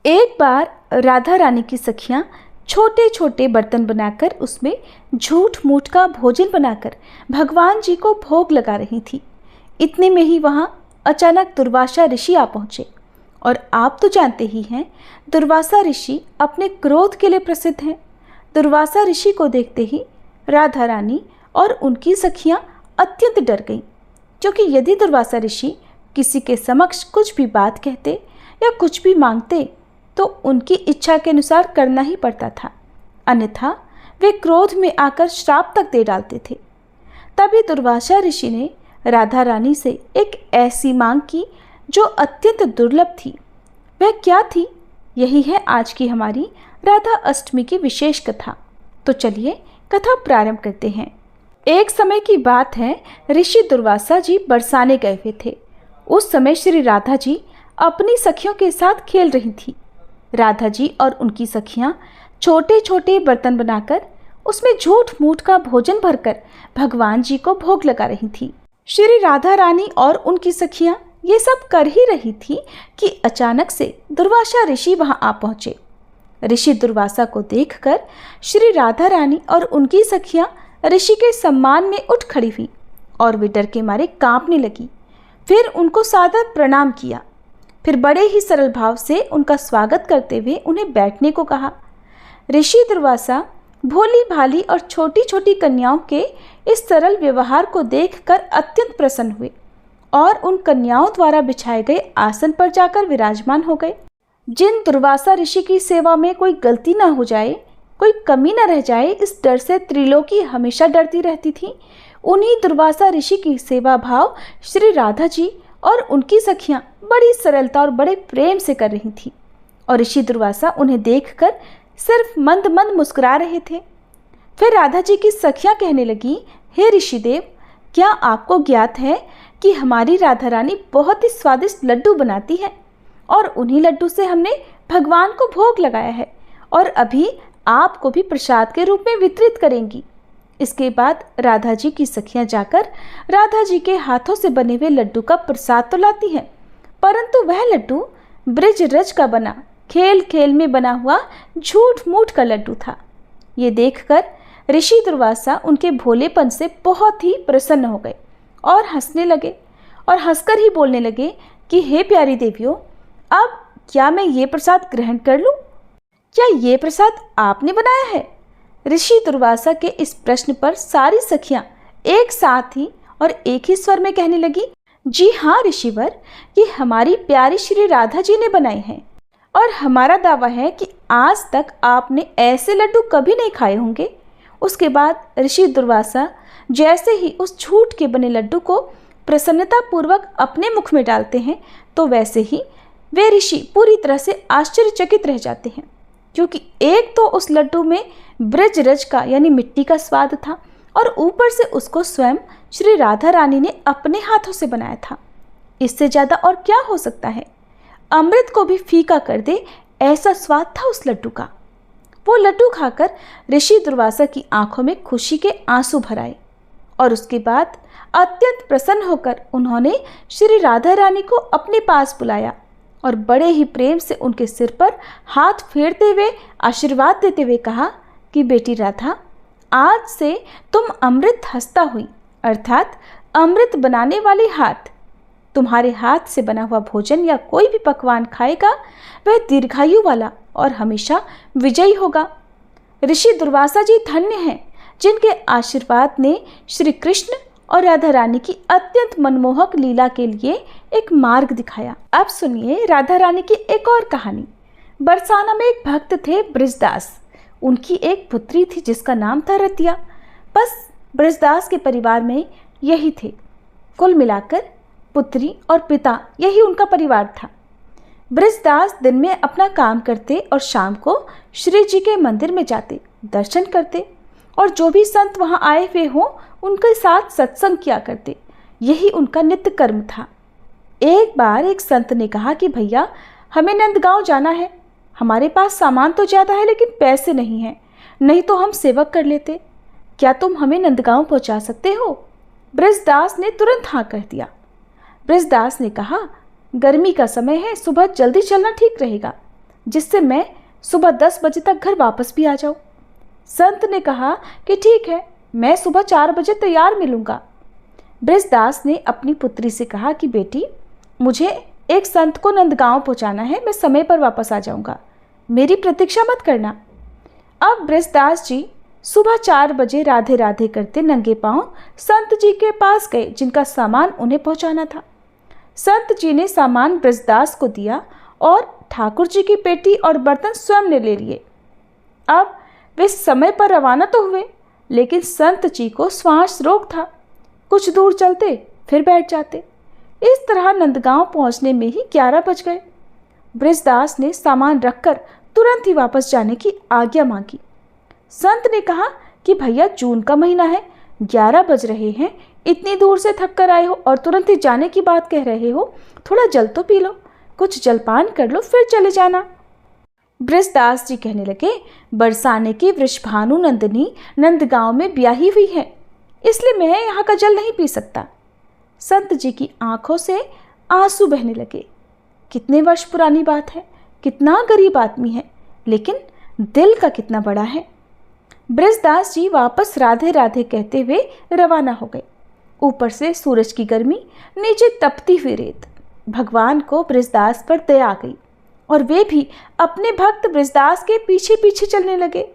एक बार राधा रानी की सखियां छोटे छोटे बर्तन बनाकर उसमें झूठ मूठ का भोजन बनाकर भगवान जी को भोग लगा रही थी। इतने में ही वहाँ अचानक दुर्वासा ऋषि आ पहुँचे। और आप तो जानते ही हैं, दुर्वासा ऋषि अपने क्रोध के लिए प्रसिद्ध हैं। दुर्वासा ऋषि को देखते ही राधा रानी और उनकी सखियां अत्यंत डर गईं, क्योंकि यदि दुर्वासा ऋषि किसी के समक्ष कुछ भी बात कहते या कुछ भी मांगते तो उनकी इच्छा के अनुसार करना ही पड़ता था, अन्यथा वे क्रोध में आकर श्राप तक दे डालते थे। तभी दुर्वासा ऋषि ने राधा रानी से एक ऐसी मांग की जो अत्यंत दुर्लभ थी। वह क्या थी? यही है आज की हमारी राधा अष्टमी की विशेष कथा। तो चलिए कथा प्रारंभ करते हैं। एक समय की बात है, ऋषि दुर्वासा जी बरसाने गए हुए थे। उस समय श्री राधा जी अपनी सखियों के साथ खेल रही थी। राधा जी और उनकी सखियां छोटे छोटे बर्तन बनाकर उसमें झूठ मूठ का भोजन भरकर भगवान जी को भोग लगा रही थी। श्री राधा रानी और उनकी सखियां ये सब कर ही रही थी कि अचानक से दुर्वासा ऋषि वहां आ पहुंचे। ऋषि दुर्वासा को देखकर श्री राधा रानी और उनकी सखियां ऋषि के सम्मान में उठ खड़ी हुई और वे डर के मारे कांपने लगी। फिर उनको सादर प्रणाम किया। फिर बड़े ही सरल भाव से उनका स्वागत करते हुए उन्हें बैठने को कहा। ऋषि दुर्वासा भोली भाली और छोटी छोटी कन्याओं के इस सरल व्यवहार को देखकर अत्यंत प्रसन्न हुए और उन कन्याओं द्वारा बिछाए गए आसन पर जाकर विराजमान हो गए। जिन दुर्वासा ऋषि की सेवा में कोई गलती ना हो जाए, कोई कमी न रह जाए, इस डर से त्रिलोकी हमेशा डरती रहती थी, उन्हीं दुर्वासा ऋषि की सेवा भाव श्री राधा जी और उनकी सखियां बड़ी सरलता और बड़े प्रेम से कर रही थी। और ऋषि दुर्वासा उन्हें देखकर सिर्फ मंद मंद मुस्कुरा रहे थे। फिर राधा जी की सखियां कहने लगी, हे ऋषिदेव, क्या आपको ज्ञात है कि हमारी राधा रानी बहुत ही स्वादिष्ट लड्डू बनाती है और उन्हीं लड्डू से हमने भगवान को भोग लगाया है और अभी आपको भी प्रसाद के रूप में वितरित करेंगी। इसके बाद राधा जी की सखियां जाकर राधा जी के हाथों से बने हुए लड्डू का प्रसाद तो लाती हैं, परंतु वह लड्डू ब्रिज रज का बना, खेल खेल में बना हुआ झूठ मूठ का लड्डू था। ये देखकर ऋषि दुर्वासा उनके भोलेपन से बहुत ही प्रसन्न हो गए और हंसने लगे और हंसकर ही बोलने लगे कि हे प्यारी देवियों, अब क्या मैं ये प्रसाद ग्रहण कर लूं? क्या ये प्रसाद आपने बनाया है? ऋषि दुर्वासा के इस प्रश्न पर सारी सखियां एक साथ ही और एक ही स्वर में कहने लगी, जी हाँ ऋषिवर, ये हमारी प्यारी श्री राधा जी ने बनाए हैं और हमारा दावा है कि आज तक आपने ऐसे लड्डू कभी नहीं खाए होंगे। उसके बाद ऋषि दुर्वासा जैसे ही उस झूठ के बने लड्डू को प्रसन्नतापूर्वक अपने मुख में डालते हैं, तो वैसे ही वे ऋषि पूरी तरह से आश्चर्यचकित रह जाते हैं, क्योंकि एक तो उस लड्डू में ब्रज रज का यानी मिट्टी का स्वाद था और ऊपर से उसको स्वयं श्री राधा रानी ने अपने हाथों से बनाया था। इससे ज़्यादा और क्या हो सकता है? अमृत को भी फीका कर दे ऐसा स्वाद था उस लड्डू का। वो लड्डू खाकर ऋषि दुर्वासा की आंखों में खुशी के आंसू भर आए और उसके बाद अत्यंत प्रसन्न होकर उन्होंने श्री राधा रानी को अपने पास बुलाया और बड़े ही प्रेम से उनके सिर पर हाथ फेरते हुए आशीर्वाद देते हुए कहा कि बेटी राधा, आज से तुम अमृत हस्ता हुई, अर्थात अमृत बनाने वाले हाथ। तुम्हारे हाथ से बना हुआ भोजन या कोई भी पकवान खाएगा वह दीर्घायु वाला और हमेशा विजयी होगा। ऋषि दुर्वासा जी धन्य हैं जिनके आशीर्वाद ने श्री कृष्ण और राधा रानी की अत्यंत मनमोहक लीला के लिए एक मार्ग दिखाया। अब सुनिए राधा रानी की एक और कहानी। बरसाना में एक भक्त थे ब्रजदास। उनकी एक पुत्री थी जिसका नाम था रतिया। बस ब्रजदास के परिवार में यही थे। कुल मिलाकर पुत्री और पिता यही उनका परिवार था। ब्रजदास दिन में अपना काम करते और शाम को श्री जी के मंदिर में जाते, दर्शन करते और जो भी संत वहां आए हुए हों उनके साथ सत्संग किया करते। यही उनका नित्य कर्म था। एक बार एक संत ने कहा कि भैया, हमें नंदगांव जाना है। हमारे पास सामान तो ज़्यादा है लेकिन पैसे नहीं हैं, नहीं तो हम सेवक कर लेते। क्या तुम हमें नंदगांव पहुंचा सकते हो? ब्रजदास ने तुरंत हाँ कर दिया। ब्रजदास ने कहा, गर्मी का समय है, सुबह जल्दी चलना ठीक रहेगा। जिससे मैं सुबह 10 बजे तक घर वापस भी आ जाऊं। संत ने कहा कि ठीक है, मैं सुबह 4 बजे तैयार मिलूंगा। बृजदास ने अपनी पुत्री से कहा कि बेटी, मुझे एक संत को नंदगांव पहुंचाना है, मैं समय पर वापस आ जाऊंगा, मेरी प्रतीक्षा मत करना। अब बृजदास जी सुबह 4 बजे राधे राधे करते नंगे पांव संत जी के पास गए, जिनका सामान उन्हें पहुंचाना था। संत जी ने सामान बृजदास को दिया और ठाकुर जी की पेटी और बर्तन स्वयं ने ले लिए। अब वे समय पर रवाना तो हुए, लेकिन संत जी को श्वास रोग था। कुछ दूर चलते फिर बैठ जाते। इस तरह नंदगांव पहुंचने में ही 11 बज गए। बृजदास ने सामान रखकर तुरंत ही वापस जाने की आज्ञा मांगी। संत ने कहा कि भैया, जून का महीना है, 11 बज रहे हैं, इतनी दूर से थक कर आए हो और तुरंत ही जाने की बात कह रहे हो, थोड़ा जल तो पी लो, कुछ जलपान कर लो, फिर चले जाना। बृजदास जी कहने लगे, बरसाने की वृषभानु नंदिनी नंदगांव में ब्याही हुई है, इसलिए मैं यहाँ का जल नहीं पी सकता। संत जी की आंखों से आंसू बहने लगे। कितने वर्ष पुरानी बात है, कितना गरीब आदमी है, लेकिन दिल का कितना बड़ा है। बृजदास जी वापस राधे राधे कहते हुए रवाना हो गए। ऊपर से सूरज की गर्मी, नीचे तपती हुई रेत। भगवान को बृजदास पर दया आ गई और वे भी अपने भक्त बृजदास के पीछे पीछे चलने लगे।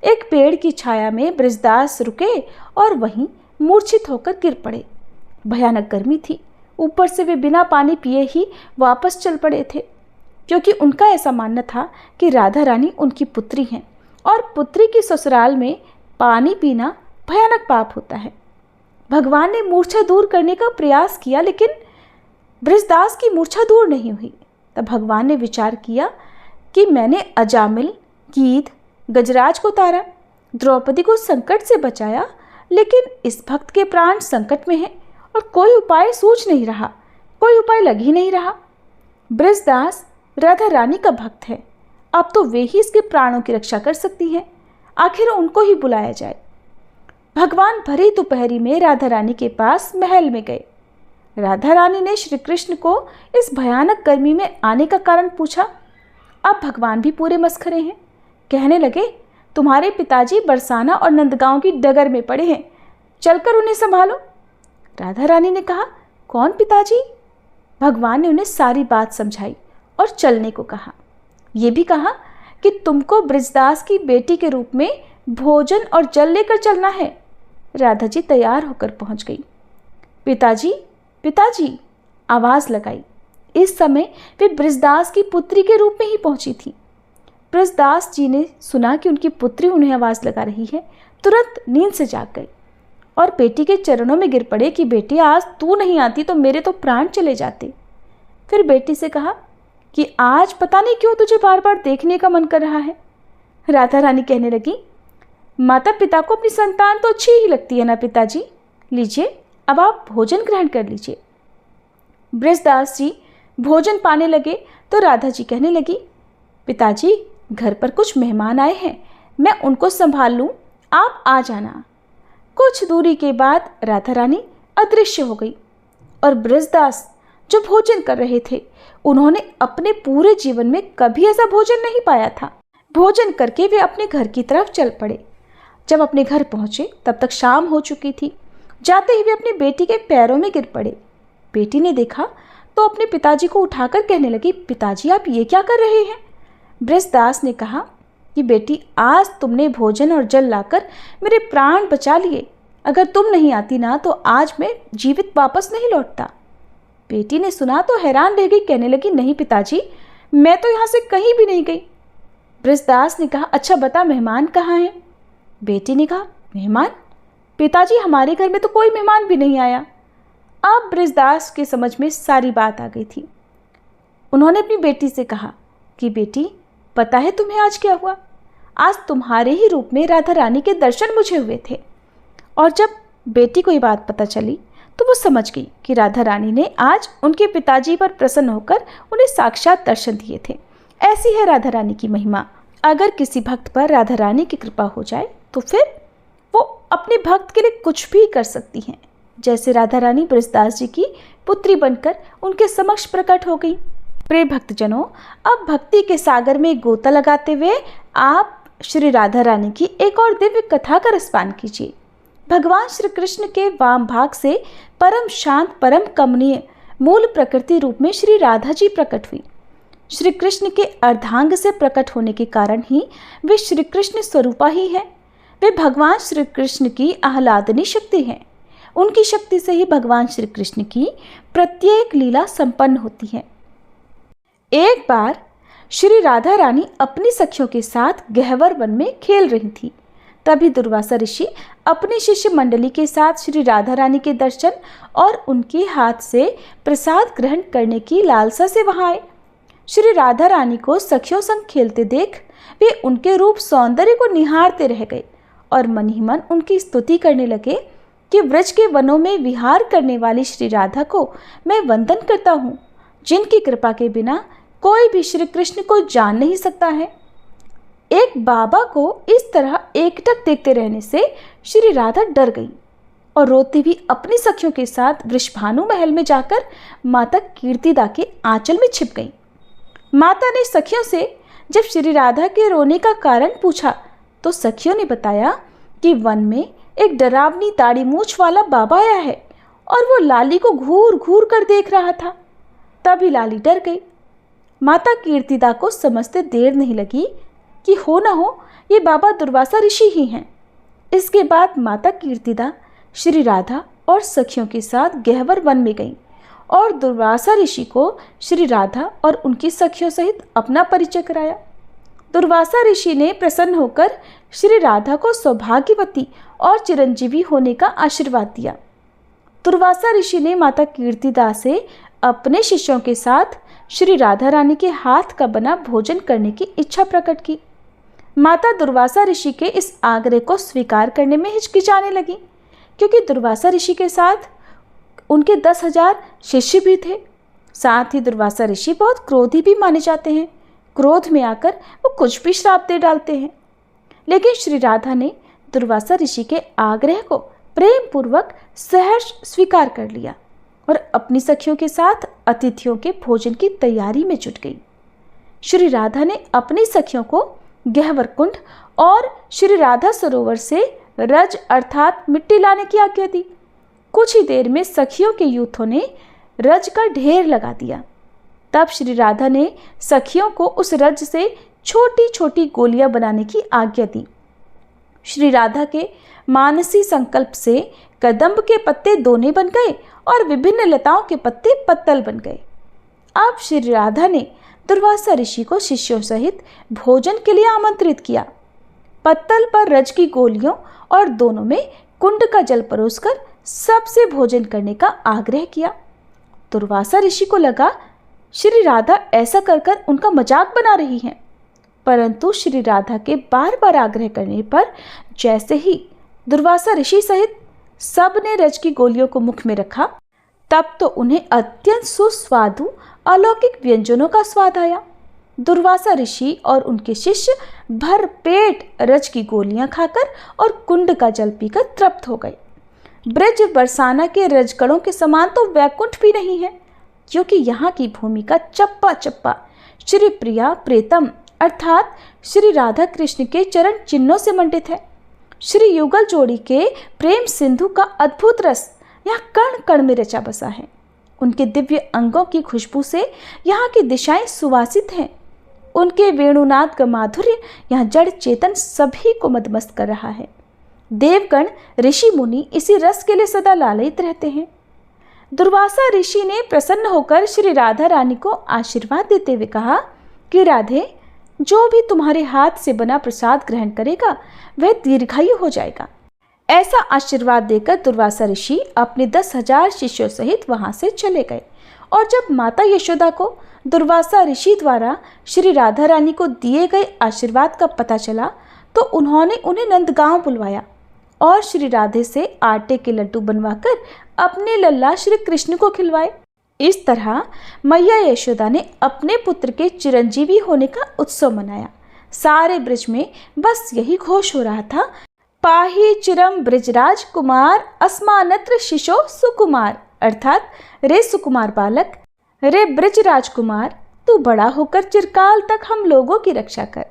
एक पेड़ की छाया में बृजदास रुके और वहीं मूर्छित होकर गिर पड़े। भयानक गर्मी थी, ऊपर से वे बिना पानी पिए ही वापस चल पड़े थे, क्योंकि उनका ऐसा मानना था कि राधा रानी उनकी पुत्री हैं और पुत्री की ससुराल में पानी पीना भयानक पाप होता है। भगवान ने मूर्छा दूर करने का प्रयास किया, लेकिन बृजदास की मूर्छा दूर नहीं हुई। तब भगवान ने विचार किया कि मैंने अजामिल, गीध, गजराज को तारा, द्रौपदी को संकट से बचाया, लेकिन इस भक्त के प्राण संकट में हैं और कोई उपाय सूझ नहीं रहा, कोई उपाय लग ही नहीं रहा। बृजदास राधा रानी का भक्त है, अब तो वे ही इसके प्राणों की रक्षा कर सकती हैं, आखिर उनको ही बुलाया जाए। भगवान भरी दोपहरी में राधा रानी के पास महल में गए। राधा रानी ने श्री कृष्ण को इस भयानक गर्मी में आने का कारण पूछा। अब भगवान भी पूरे मस्खरे हैं। कहने लगे, तुम्हारे पिताजी बरसाना और नंदगांव की डगर में पड़े हैं, चलकर उन्हें संभालो। राधा रानी ने कहा, कौन पिताजी? भगवान ने उन्हें सारी बात समझाई और चलने को कहा। ये भी कहा कि तुमको बृजदास की बेटी के रूप में भोजन और जल लेकर चलना है। राधा जी तैयार होकर पहुंच गई। पिताजी, पिताजी, आवाज़ लगाई। इस समय वे बृजदास की पुत्री के रूप में ही पहुंची थी। बृजदास जी ने सुना कि उनकी पुत्री उन्हें आवाज़ लगा रही है, तुरंत नींद से जाग गए और बेटी के चरणों में गिर पड़े कि बेटी, आज तू नहीं आती तो मेरे तो प्राण चले जाते। फिर बेटी से कहा कि आज पता नहीं क्यों तुझे बार बार देखने का मन कर रहा है। राधा रानी कहने लगी, माता पिता को अपनी संतान तो अच्छी ही लगती है ना पिताजी, लीजिए अब आप भोजन ग्रहण कर लीजिए। बृजदास जी भोजन पाने लगे तो राधा जी कहने लगी, पिताजी, घर पर कुछ मेहमान आए हैं, मैं उनको संभाल लूँ, आप आ जाना। कुछ दूरी के बाद राधा रानी अदृश्य हो गई और बृजदास जो भोजन कर रहे थे, उन्होंने अपने पूरे जीवन में कभी ऐसा भोजन नहीं पाया था। भोजन करके वे अपने घर की तरफ चल पड़े। जब अपने घर पहुंचे तब तक शाम हो चुकी थी। जाते ही वे अपनी बेटी के पैरों में गिर पड़े। बेटी ने देखा तो अपने पिताजी को उठाकर कहने लगी, पिताजी आप ये क्या कर रहे हैं? बृजदास ने कहा कि बेटी, आज तुमने भोजन और जल लाकर मेरे प्राण बचा लिए, अगर तुम नहीं आती ना तो आज मैं जीवित वापस नहीं लौटता। बेटी ने सुना तो हैरान रह गई, कहने लगी, नहीं पिताजी, मैं तो यहाँ से कहीं भी नहीं गई। बृजदास ने कहा, अच्छा बता मेहमान कहाँ हैं? बेटी ने कहा, मेहमान? पिताजी, हमारे घर में तो कोई मेहमान भी नहीं आया। अब बृजदास के समझ में सारी बात आ गई थी। उन्होंने अपनी बेटी से कहा कि बेटी, पता है तुम्हें आज क्या हुआ? आज तुम्हारे ही रूप में राधा रानी के दर्शन मुझे हुए थे। और जब बेटी को ये बात पता चली तो वो समझ गई कि राधा रानी ने आज उनके पिताजी पर प्रसन्न होकर उन्हें साक्षात दर्शन दिए थे। ऐसी है राधा रानी की महिमा। अगर किसी भक्त पर राधा रानी की कृपा हो जाए तो फिर वो अपने भक्त के लिए कुछ भी कर सकती हैं। जैसे राधा रानी बृजदास जी की पुत्री बनकर उनके समक्ष प्रकट हो गई। प्रिय भक्तजनों, अब भक्ति के सागर में गोता लगाते हुए आप श्री राधा रानी की एक और दिव्य कथा का रसपान कीजिए। भगवान श्री कृष्ण के वाम भाग से परम शांत, परम कमनीय मूल प्रकृति रूप में श्री राधा जी प्रकट हुई। श्री कृष्ण के अर्धांग से प्रकट होने के कारण ही वे श्री कृष्ण स्वरूपा ही है। वे भगवान श्री कृष्ण की आह्लादनी शक्ति है। उनकी शक्ति से ही भगवान श्री कृष्ण की प्रत्येक लीला संपन्न होती है। एक बार श्री राधा रानी अपनी सखियों के साथ गहवर वन में खेल रही थी। तभी दुर्वासा ऋषि अपनी शिष्य मंडली के साथ श्री राधा रानी के दर्शन और उनके हाथ से प्रसाद ग्रहण करने की लालसा से वहां आए। श्री राधा रानी को सखियों संग खेलते देख वे उनके रूप सौंदर्य को निहारते रह गए और मन ही मन उनकी स्तुति करने लगे कि व्रज के वनों में विहार करने वाली श्री राधा को मैं वंदन करता हूँ, जिनकी कृपा के बिना कोई भी श्री कृष्ण को जान नहीं सकता है। एक बाबा को इस तरह एकटक देखते रहने से श्री राधा डर गई और रोती हुई अपनी सखियों के साथ वृषभानु महल में जाकर माता कीर्तिदा के आंचल में छिप गई। माता ने सखियों से जब श्री राधा के रोने का कारण पूछा तो सखियों ने बताया कि वन में एक डरावनी दाढ़ी मूछ वाला बाबा आया है और वो लाली को घूर घूर कर देख रहा था। तभी लाली डर गई। माता कीर्तिदा को समझते देर नहीं लगी कि हो न हो ये बाबा दुर्वासा ऋषि ही हैं। इसके बाद माता कीर्तिदा श्री राधा और सखियों के साथ गहवर वन में गईं और दुर्वासा ऋषि को श्री राधा और उनकी सखियों सहित अपना परिचय कराया। दुर्वासा ऋषि ने प्रसन्न होकर श्री राधा को सौभाग्यवती और चिरंजीवी होने का आशीर्वाद दिया। दुर्वासा ऋषि ने माता कीर्तिदा से अपने शिष्यों के साथ श्री राधा रानी के हाथ का बना भोजन करने की इच्छा प्रकट की। माता दुर्वासा ऋषि के इस आग्रह को स्वीकार करने में हिचकिचाने लगी, क्योंकि दुर्वासा ऋषि के साथ उनके 10,000 शिष्य भी थे। साथ ही दुर्वासा ऋषि बहुत क्रोधी भी माने जाते हैं। क्रोध में आकर वो कुछ भी श्राप दे डालते हैं। लेकिन श्री राधा ने दुर्वासा ऋषि के आग्रह को प्रेम पूर्वक सहर्ष स्वीकार कर लिया और अपनी सखियों के साथ अतिथियों के भोजन की तैयारी में जुट गई। श्री राधा ने अपनी सखियों को गहवर कुंड और श्री राधा सरोवर से रज अर्थात मिट्टी लाने की आज्ञा दी। कुछ ही देर में सखियों के यूथों ने रज का ढेर लगा दिया। तब श्री राधा ने सखियों को उस रज से छोटी छोटी गोलियां बनाने की आज्ञा दी। श्री राधा के मानसी संकल्प से कदम्ब के पत्ते दोने बन गए और विभिन्न लताओं के पत्ते पत्तल बन गए। अब श्री राधा ने दुर्वासा ऋषि को शिष्यों सहित भोजन के लिए आमंत्रित किया। पत्तल पर रज की गोलियों और दोनों में कुंड का जल परोसकर सबसे भोजन करने का आग्रह किया। दुर्वासा ऋषि को लगा श्री राधा ऐसा कर उनका मजाक बना रही हैं, परंतु श्री राधा के बार बार आग्रह करने पर जैसे ही दुर्वासा ऋषि सहित सब ने रज की गोलियों को मुख में रखा, तब तो उन्हें अत्यंत सुस्वादु अलौकिक व्यंजनों का स्वाद आया। दुर्वासा ऋषि और उनके शिष्य भर पेट रज की गोलियां खाकर और कुंड का जल पीकर तृप्त हो गए। ब्रज बरसाना के रजगढ़ों के समान तो वैकुंठ भी नहीं है, क्योंकि यहाँ की भूमि का चप्पा चप्पा श्री प्रिया प्रेतम अर्थात श्री राधा कृष्ण के चरण चिन्हों से मंडित है। श्री युगल जोड़ी के प्रेम सिंधु का अद्भुत रस यहाँ कण कण में रचा बसा है। उनके दिव्य अंगों की खुशबू से यहाँ की दिशाएं सुवासित हैं। उनके वेणुनाद का माधुर्य यहाँ जड़ चेतन सभी को मदमस्त कर रहा है। देवगण ऋषि मुनि इसी रस के लिए सदा लालित रहते हैं। दुर्वासा ऋषि ने प्रसन्न होकर श्री राधा रानी को आशीर्वाद देते हुए कहा कि राधे, जो भी तुम्हारे हाथ से बना प्रसाद ग्रहण करेगा वह दीर्घायु हो जाएगा। ऐसा आशीर्वाद देकर दुर्वासा ऋषि अपने 10,000 शिष्यों सहित वहां से चले गए। और जब माता यशोदा को दुर्वासा ऋषि द्वारा श्री राधा रानी को दिए गए आशीर्वाद का पता चला तो उन्होंने उन्हें नंदगांव बुलवाया और श्री राधे से आटे के लड्डू बनवाकर अपने लल्ला श्री कृष्ण को खिलवाए। इस तरह मैया यशोदा ने अपने पुत्र के चिरंजीवी होने का उत्सव मनाया। सारे ब्रज में बस यही घोष हो रहा था, पाही चिरम ब्रजराज कुमार अस्मानत्र शिशो सुकुमार, अर्थात रे सुकुमार बालक, रे ब्रजराज कुमार, तू बड़ा होकर चिरकाल तक हम लोगों की रक्षा कर।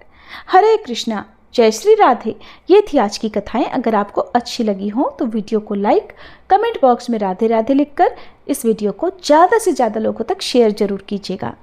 हरे कृष्णा, जय श्री राधे। ये थी आज की कथाएं। अगर आपको अच्छी लगी हो तो वीडियो को लाइक, कमेंट बॉक्स में राधे राधे लिखकर इस वीडियो को ज़्यादा से ज़्यादा लोगों तक शेयर जरूर कीजिएगा।